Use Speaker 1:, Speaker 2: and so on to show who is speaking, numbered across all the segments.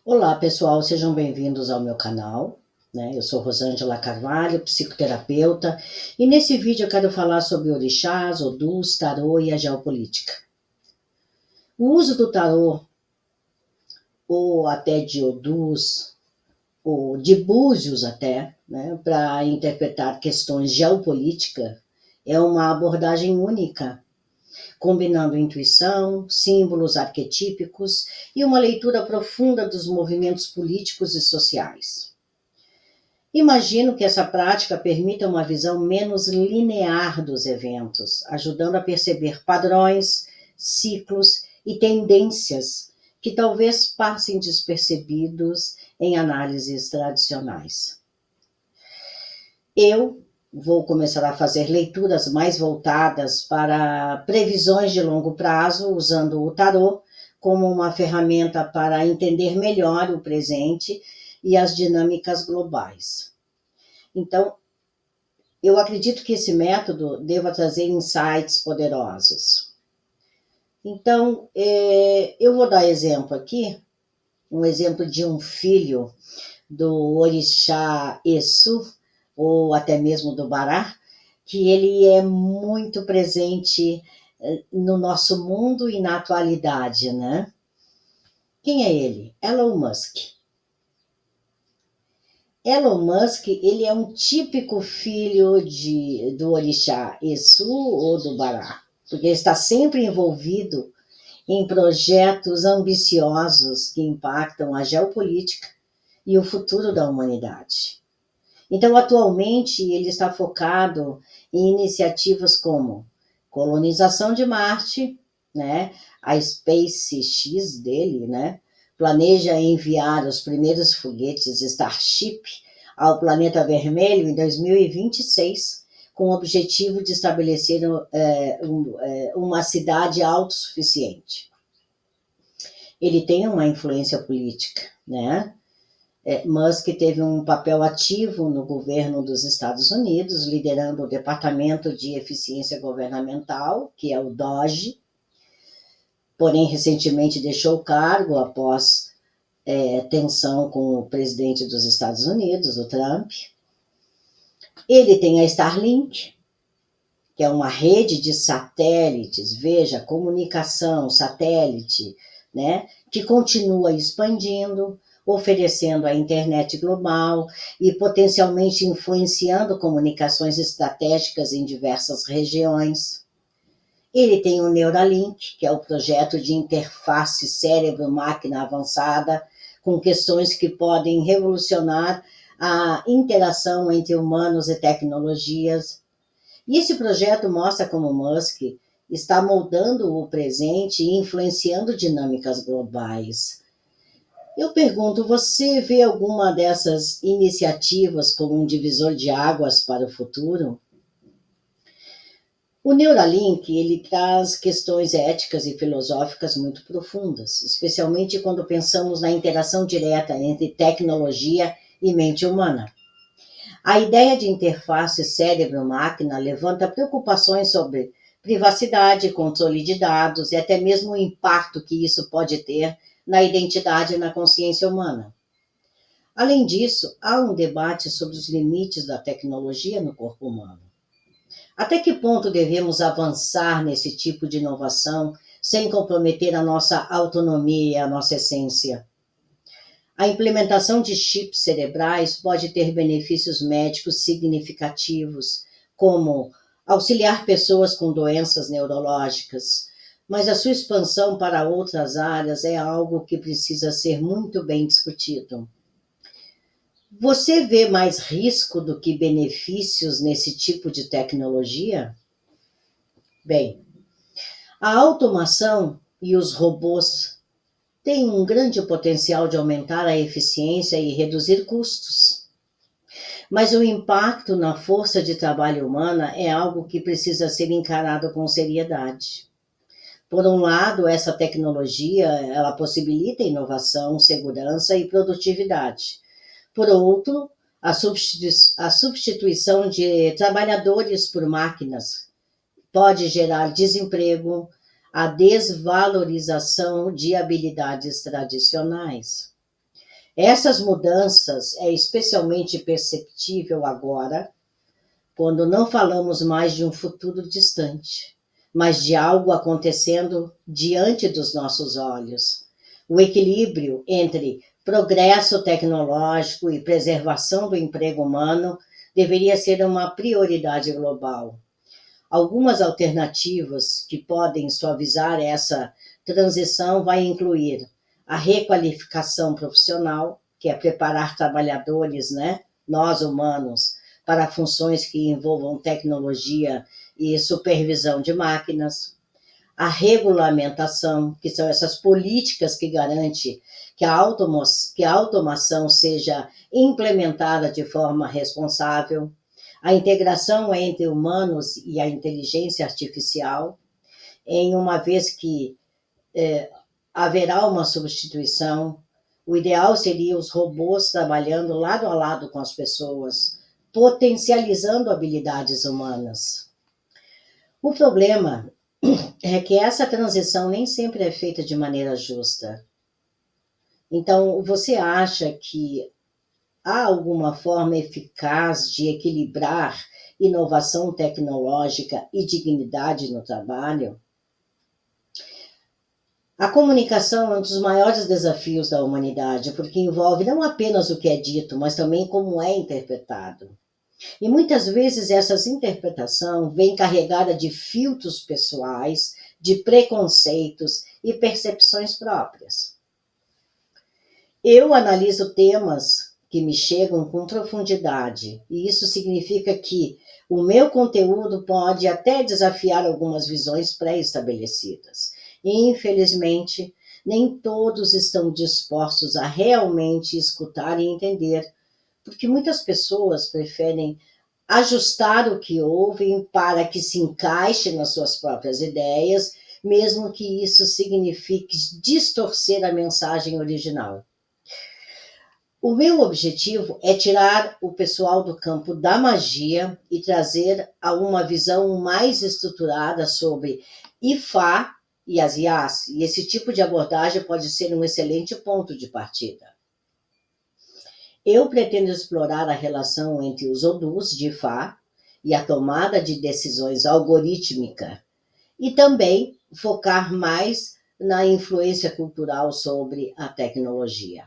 Speaker 1: Olá, pessoal, sejam bem-vindos ao meu canal, né? Eu sou Rosângela Carvalho, psicoterapeuta, e nesse vídeo eu quero falar sobre orixás, odus, tarô e a geopolítica. O uso do tarô, ou até de odus, ou de búzios até, né, para interpretar questões geopolíticas, é uma abordagem única, combinando intuição, símbolos arquetípicos e uma leitura profunda dos movimentos políticos e sociais. Imagino que essa prática permita uma visão menos linear dos eventos, ajudando a perceber padrões, ciclos e tendências que talvez passem despercebidos em análises tradicionais. Eu vou começar a fazer leituras mais voltadas para previsões de longo prazo, usando o tarô como uma ferramenta para entender melhor o presente e as dinâmicas globais. Então, eu acredito que esse método deva trazer insights poderosos. Então, eu vou dar exemplo aqui, um exemplo de um filho do orixá Exu, ou até mesmo do Bará, que ele é muito presente no nosso mundo e na atualidade, né? Quem é ele? Elon Musk. Elon Musk, ele é um típico filho do orixá Exu ou do Bará, porque ele está sempre envolvido em projetos ambiciosos que impactam a geopolítica e o futuro da humanidade. Então, atualmente, ele está focado em iniciativas como colonização de Marte, né? A SpaceX dele, né? Planeja enviar os primeiros foguetes Starship ao planeta vermelho em 2026, com o objetivo de estabelecer uma cidade autossuficiente. Ele tem uma influência política, né? Musk teve um papel ativo no governo dos Estados Unidos, liderando o Departamento de Eficiência Governamental, que é o DOGE, porém recentemente deixou o cargo após tensão com o presidente dos Estados Unidos, o Trump. Ele tem a Starlink, que é uma rede de satélites, veja, comunicação, satélite, né, que continua expandindo, oferecendo a internet global e potencialmente influenciando comunicações estratégicas em diversas regiões. Ele tem o Neuralink, que é o projeto de interface cérebro-máquina avançada, com questões que podem revolucionar a interação entre humanos e tecnologias. E esse projeto mostra como Musk está moldando o presente e influenciando dinâmicas globais. Eu pergunto, você vê alguma dessas iniciativas como um divisor de águas para o futuro? O Neuralink, ele traz questões éticas e filosóficas muito profundas, especialmente quando pensamos na interação direta entre tecnologia e mente humana. A ideia de interface cérebro-máquina levanta preocupações sobre privacidade, controle de dados e até mesmo o impacto que isso pode ter na identidade e na consciência humana. Além disso, há um debate sobre os limites da tecnologia no corpo humano. Até que ponto devemos avançar nesse tipo de inovação sem comprometer a nossa autonomia e a nossa essência? A implementação de chips cerebrais pode ter benefícios médicos significativos, como auxiliar pessoas com doenças neurológicas, mas a sua expansão para outras áreas é algo que precisa ser muito bem discutido. Você vê mais risco do que benefícios nesse tipo de tecnologia? Bem, a automação e os robôs têm um grande potencial de aumentar a eficiência e reduzir custos. Mas o impacto na força de trabalho humana é algo que precisa ser encarado com seriedade. Por um lado, essa tecnologia, ela possibilita inovação, segurança e produtividade. Por outro, a substituição de trabalhadores por máquinas pode gerar desemprego, a desvalorização de habilidades tradicionais. Essas mudanças é especialmente perceptível agora, quando não falamos mais de um futuro distante, mas de algo acontecendo diante dos nossos olhos. O equilíbrio entre progresso tecnológico e preservação do emprego humano deveria ser uma prioridade global. Algumas alternativas que podem suavizar essa transição vai incluir a requalificação profissional, que é preparar trabalhadores, né, nós humanos, para funções que envolvam tecnologia e supervisão de máquinas, a regulamentação, que são essas políticas que garantem que a automação seja implementada de forma responsável, a integração entre humanos e a inteligência artificial, em uma vez que haverá uma substituição, o ideal seria os robôs trabalhando lado a lado com as pessoas, potencializando habilidades humanas. O problema é que essa transição nem sempre é feita de maneira justa. Então, você acha que há alguma forma eficaz de equilibrar inovação tecnológica e dignidade no trabalho? A comunicação é um dos maiores desafios da humanidade, porque envolve não apenas o que é dito, mas também como é interpretado. E muitas vezes essa interpretação vem carregada de filtros pessoais, de preconceitos e percepções próprias. Eu analiso temas que me chegam com profundidade, e isso significa que o meu conteúdo pode até desafiar algumas visões pré-estabelecidas. E, infelizmente, nem todos estão dispostos a realmente escutar e entender, porque muitas pessoas preferem ajustar o que ouvem para que se encaixe nas suas próprias ideias, mesmo que isso signifique distorcer a mensagem original. O meu objetivo é tirar o pessoal do campo da magia e trazer a uma visão mais estruturada sobre IFA e as IAs, e esse tipo de abordagem pode ser um excelente ponto de partida. Eu pretendo explorar a relação entre os odus de Fá e a tomada de decisões algorítmica, e também focar mais na influência cultural sobre a tecnologia.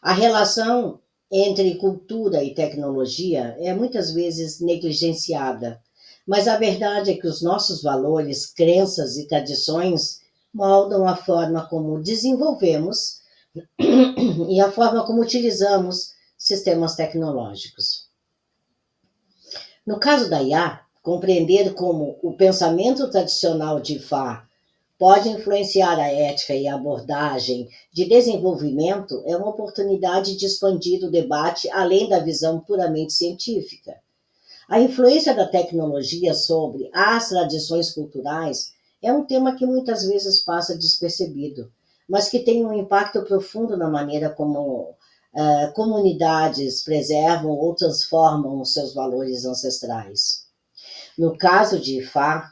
Speaker 1: A relação entre cultura e tecnologia é muitas vezes negligenciada, mas a verdade é que os nossos valores, crenças e tradições moldam a forma como desenvolvemos e a forma como utilizamos sistemas tecnológicos. No caso da IA, compreender como o pensamento tradicional de Fá pode influenciar a ética e a abordagem de desenvolvimento é uma oportunidade de expandir o debate além da visão puramente científica. A influência da tecnologia sobre as tradições culturais é um tema que muitas vezes passa despercebido, mas que tem um impacto profundo na maneira como comunidades preservam ou transformam os seus valores ancestrais. No caso de Ifá,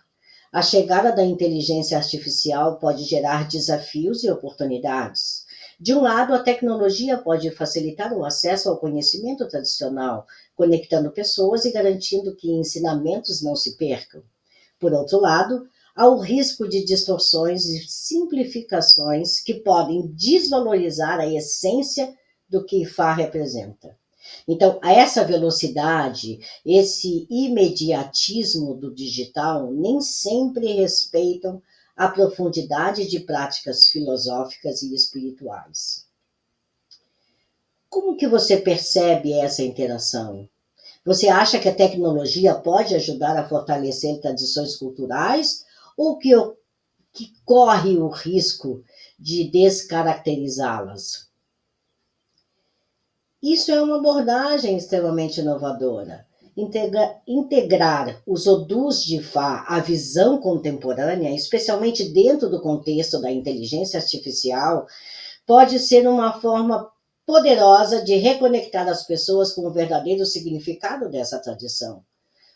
Speaker 1: a chegada da inteligência artificial pode gerar desafios e oportunidades. De um lado, a tecnologia pode facilitar o acesso ao conhecimento tradicional, conectando pessoas e garantindo que ensinamentos não se percam. Por outro lado, há o risco de distorções e simplificações que podem desvalorizar a essência do que Ifá representa. Então, essa velocidade, esse imediatismo do digital nem sempre respeitam a profundidade de práticas filosóficas e espirituais. Como que você percebe essa interação? Você acha que a tecnologia pode ajudar a fortalecer tradições culturais ou que corre o risco de descaracterizá-las? Isso é uma abordagem extremamente inovadora. Integrar os odus de Fá à visão contemporânea, especialmente dentro do contexto da inteligência artificial, pode ser uma forma poderosa de reconectar as pessoas com o verdadeiro significado dessa tradição,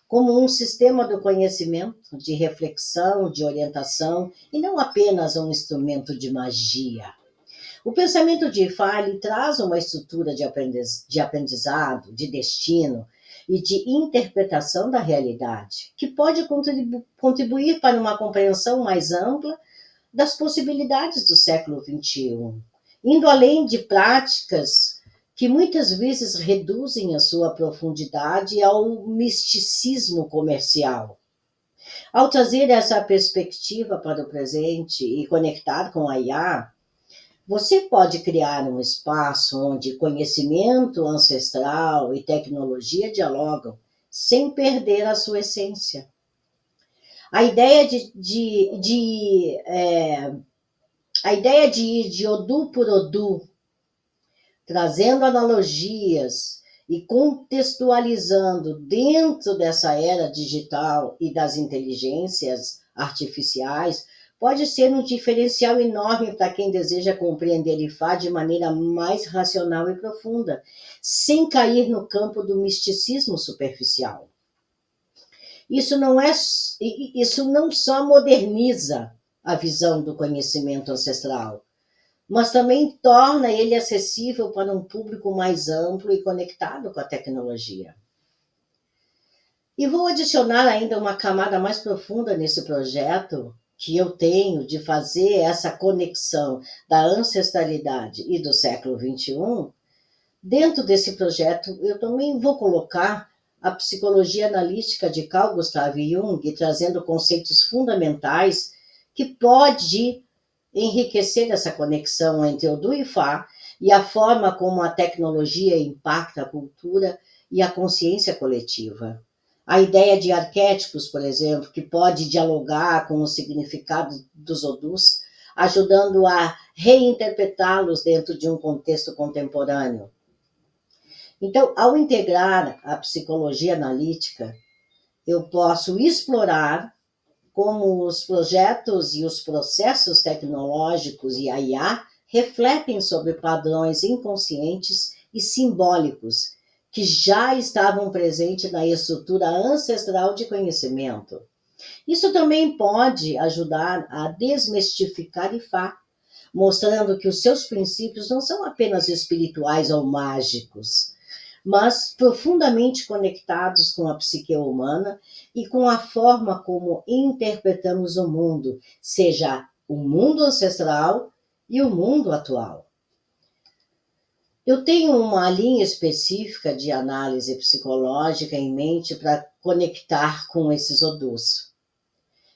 Speaker 1: como um sistema do conhecimento, de reflexão, de orientação, e não apenas um instrumento de magia. O pensamento de Ifá ele traz uma estrutura de aprendizado, de destino e de interpretação da realidade, que pode contribuir para uma compreensão mais ampla das possibilidades do século XXI, indo além de práticas que muitas vezes reduzem a sua profundidade ao misticismo comercial. Ao trazer essa perspectiva para o presente e conectar com a IA, você pode criar um espaço onde conhecimento ancestral e tecnologia dialogam, sem perder a sua essência. A ideia a ideia de ir de Odu por Odu, trazendo analogias e contextualizando dentro dessa era digital e das inteligências artificiais, pode ser um diferencial enorme para quem deseja compreender Ifá de maneira mais racional e profunda, sem cair no campo do misticismo superficial. Isso não só moderniza a visão do conhecimento ancestral, mas também torna ele acessível para um público mais amplo e conectado com a tecnologia. E vou adicionar ainda uma camada mais profunda nesse projeto que eu tenho de fazer essa conexão da ancestralidade e do século XXI. Dentro desse projeto, eu também vou colocar a psicologia analítica de Carl Gustav Jung, trazendo conceitos fundamentais que pode enriquecer essa conexão entre Odu e Ifá e a forma como a tecnologia impacta a cultura e a consciência coletiva. A ideia de arquétipos, por exemplo, que pode dialogar com o significado dos Odus, ajudando a reinterpretá-los dentro de um contexto contemporâneo. Então, ao integrar a psicologia analítica, eu posso explorar como os projetos e os processos tecnológicos e a IA refletem sobre padrões inconscientes e simbólicos que já estavam presentes na estrutura ancestral de conhecimento. Isso também pode ajudar a desmistificar Ifá, mostrando que os seus princípios não são apenas espirituais ou mágicos, mas profundamente conectados com a psique humana e com a forma como interpretamos o mundo, seja o mundo ancestral e o mundo atual. Eu tenho uma linha específica de análise psicológica em mente para conectar com esses Odus.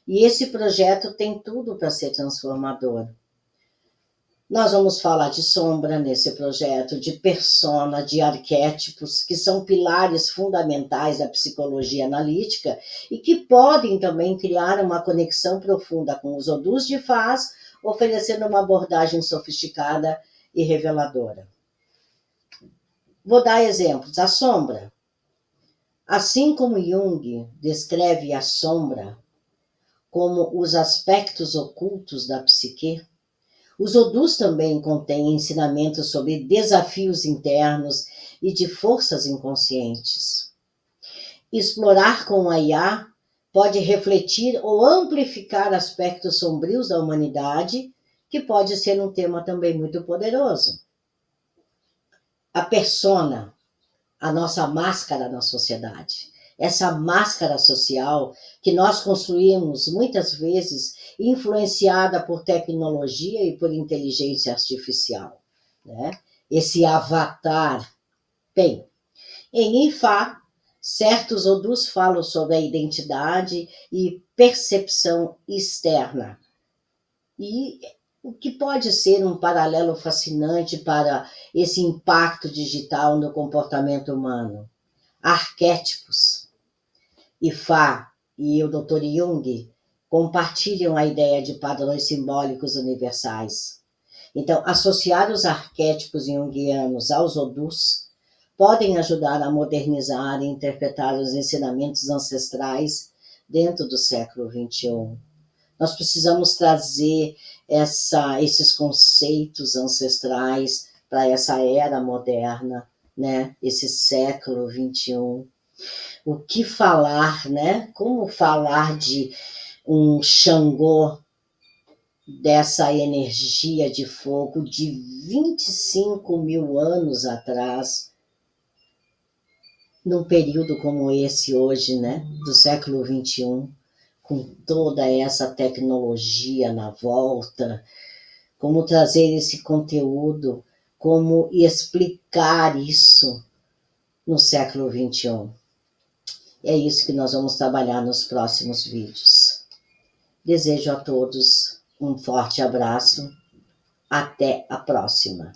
Speaker 1: E esse projeto tem tudo para ser transformador. Nós vamos falar de sombra nesse projeto, de persona, de arquétipos, que são pilares fundamentais da psicologia analítica e que podem também criar uma conexão profunda com os Odus de Ifás, oferecendo uma abordagem sofisticada e reveladora. Vou dar exemplos. A sombra. Assim como Jung descreve a sombra como os aspectos ocultos da psique, os Odus também contêm ensinamentos sobre desafios internos e de forças inconscientes. Explorar com a IA pode refletir ou amplificar aspectos sombrios da humanidade, que pode ser um tema também muito poderoso. A persona, a nossa máscara na sociedade. Essa máscara social que nós construímos muitas vezes influenciada por tecnologia e por inteligência artificial, né? Esse avatar. Bem, em Ifá, certos Odus falam sobre a identidade e percepção externa. E o que pode ser um paralelo fascinante para esse impacto digital no comportamento humano. Arquétipos. Ifá e o Dr. Jung compartilham a ideia de padrões simbólicos universais. Então, associar os arquétipos junguianos aos Odus podem ajudar a modernizar e interpretar os ensinamentos ancestrais dentro do século XXI. Nós precisamos trazer esses conceitos ancestrais para essa era moderna, né? Esse século XXI. O que falar, né? Como falar de um Xangô dessa energia de fogo de 25 mil anos atrás, num período como esse hoje, né, do século XXI, com toda essa tecnologia na volta, como trazer esse conteúdo, como explicar isso no século XXI. É isso que nós vamos trabalhar nos próximos vídeos. Desejo a todos um forte abraço. Até a próxima.